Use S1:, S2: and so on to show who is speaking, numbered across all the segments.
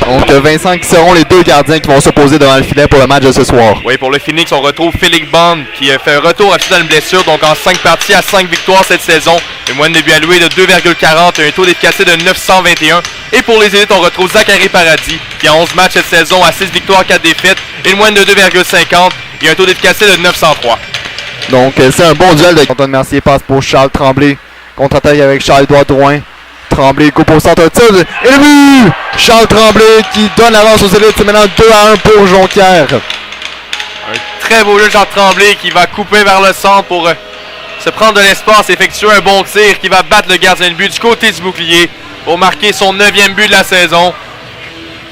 S1: Donc Vincent, qui seront les deux gardiens qui vont s'opposer devant le filet pour le match de ce soir.
S2: Oui, pour le Phoenix, on retrouve Philippe Bond qui fait un retour à suite d'une blessure. Donc en 5 parties à 5 victoires cette saison. Une moyenne de buts alloués de 2,40 et un taux d'efficacité de 921. Et pour les élites, on retrouve Zachary Paradis qui a 11 matchs cette saison à 6 victoires, 4 défaites. Et une moyenne de 2,50 et un taux d'efficacité de 903.
S1: Donc c'est un bon duel de Antoine Mercier passe pour Charles Tremblay. Contre-attaque avec Charles-Édouard Drouin. Tremblay coupe au centre, tir et le but! Charles Tremblay qui donne l'avance aux élites. C'est maintenant 2-1 pour Jonquière.
S2: Un très beau jeu de Charles Tremblay qui va couper vers le centre pour se prendre de l'espace et effectuer un bon tir qui va battre le gardien de but du côté du bouclier pour marquer son 9e but de la saison.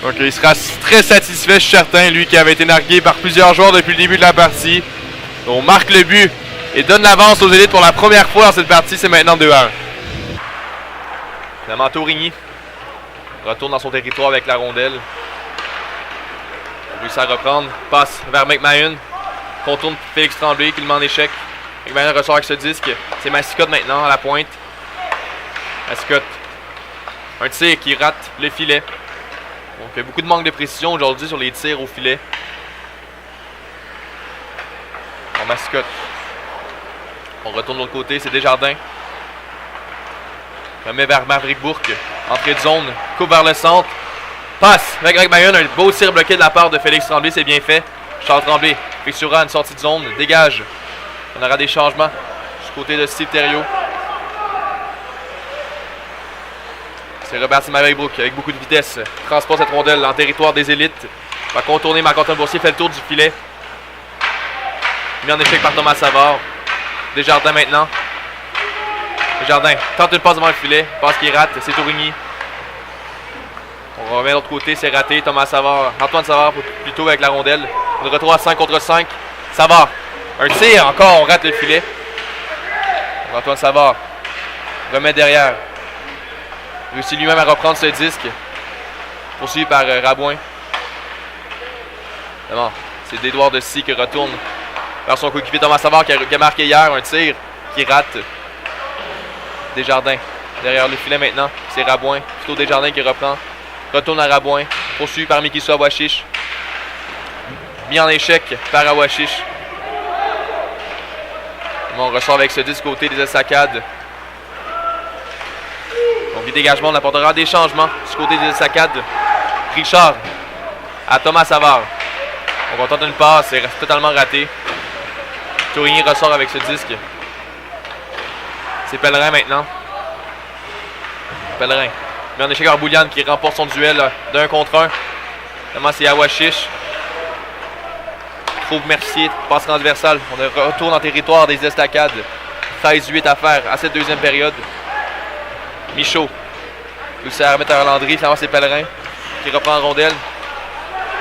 S2: Donc il sera très satisfait, je suis certain, lui qui avait été nargué par plusieurs joueurs depuis le début de la partie. On marque le but et donne l'avance aux élites pour la première fois dans cette partie. C'est maintenant 2-1. Finalement, Tourigny retourne dans son territoire avec la rondelle. Il réussit à reprendre. Passe vers McMahon. Contourne Félix Tremblay qui le met en échec. McMahon ressort avec ce disque. C'est Mascotte maintenant à la pointe. Mascotte. Un tir qui rate le filet. Donc il y a beaucoup de manque de précision aujourd'hui sur les tirs au filet. On Mascotte. On retourne de l'autre côté, c'est Desjardins. Remet vers Maverick Bourque. Entrée de zone. Coupe vers le centre. Passe avec Greg Mayon. Un beau tir bloqué de la part de Félix Tremblay. C'est bien fait. Charles Tremblay effectuera une sortie de zone. Dégage. On aura des changements du côté de Steve Thériault. C'est reparti Maverick Bourque avec beaucoup de vitesse. Transpose cette rondelle en territoire des élites. Va contourner Marc-Antoine Boursier. Fait le tour du filet. Mis en échec par Thomas Savard. Desjardins maintenant. Desjardins tente une passe devant le filet. Passe qui rate. C'est Tourigny. On remet de l'autre côté. C'est raté. Thomas Savard. Antoine Savard plutôt avec la rondelle. On retrouve à 5 contre 5. Savard. Un tir encore. On rate le filet. Antoine Savard remet derrière. Réussit lui-même à reprendre ce disque. Poursuivi par Rabouin. Bon, c'est Dédouard de Sy qui retourne vers son coéquipier Thomas Savard qui a marqué hier un tir qui rate. Desjardins derrière le filet maintenant. C'est Rabouin. Plutôt Desjardins qui reprend. Retourne à Rabouin. Poursuivi par Mikiso Awashish. Mis en échec par Awashish. On ressort avec ce disque côté des estacades. Donc les dégagements, on apportera des changements du côté des estacades. Richard à Thomas Savard. On va tenter une passe, c'est totalement raté. Tourigny ressort avec ce disque. C'est Pellerin maintenant. Pellerin. Mais en échec à Bouliane qui remporte son duel d'un contre un. Finalement, c'est Awashish. Trouve Mercier, passe transversale. On retourne en territoire des estacades. 13-8 à faire à cette deuxième période. Michaud. Réussit à remettre à Landry. Finalement, c'est Pellerin qui reprend en rondelle.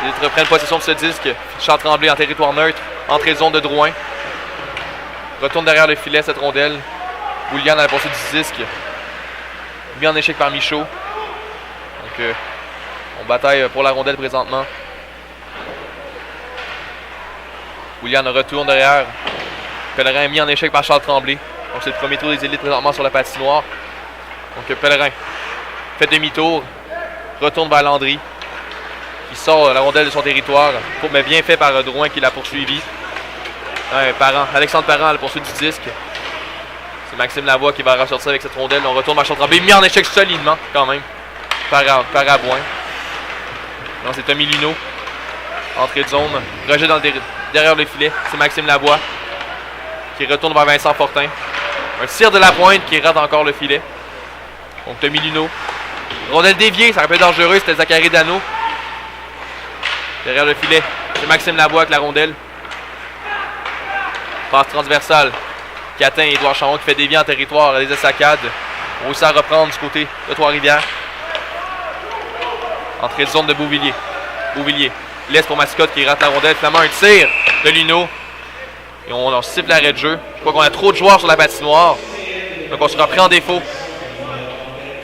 S2: Ils reprennent possession de ce disque. Charles Tremblay en territoire neutre. Entrée de zone de Drouin. Retourne derrière le filet cette rondelle. Bouliane à la poursuite du disque. Mis en échec par Michaud. Donc, on bataille pour la rondelle présentement. Bouliane retourne derrière. Pellerin est mis en échec par Charles Tremblay. Donc, c'est le premier tour des élites présentement sur la patinoire. Donc, Pellerin fait demi-tour. Retourne vers Landry. Qui sort la rondelle de son territoire. Mais bien fait par Drouin qui l'a poursuivi. Alexandre Parent à la poursuite du disque. C'est Maxime Lavoie qui va ressortir avec cette rondelle. On retourne vers Charles Tremblay. Mis en échec solidement quand même. Par Rabouin. Non, c'est Tommy Luneau. Entrée de zone. Rejet derrière le filet. C'est Maxime Lavoie. Qui retourne vers Vincent Fortin. Un tir de la pointe qui rate encore le filet. Donc Tommy Luneau. Rondelle déviée, ça aurait pu être dangereux. C'était Zachary Dano. Derrière le filet. C'est Maxime Lavoie avec la rondelle. Passe transversale. Qui atteint Édouard Charon qui fait dévier en territoire des estacades. On réussit à reprendre du côté de Trois-Rivières. Entrée de zone de Beauvilliers. Beauvilliers laisse pour Mascotte qui rate la rondelle. Finalement, un tir de Luneau. Et on siffle l'arrêt de jeu. Je crois qu'on a trop de joueurs sur la patinoire. Donc on sera pris en défaut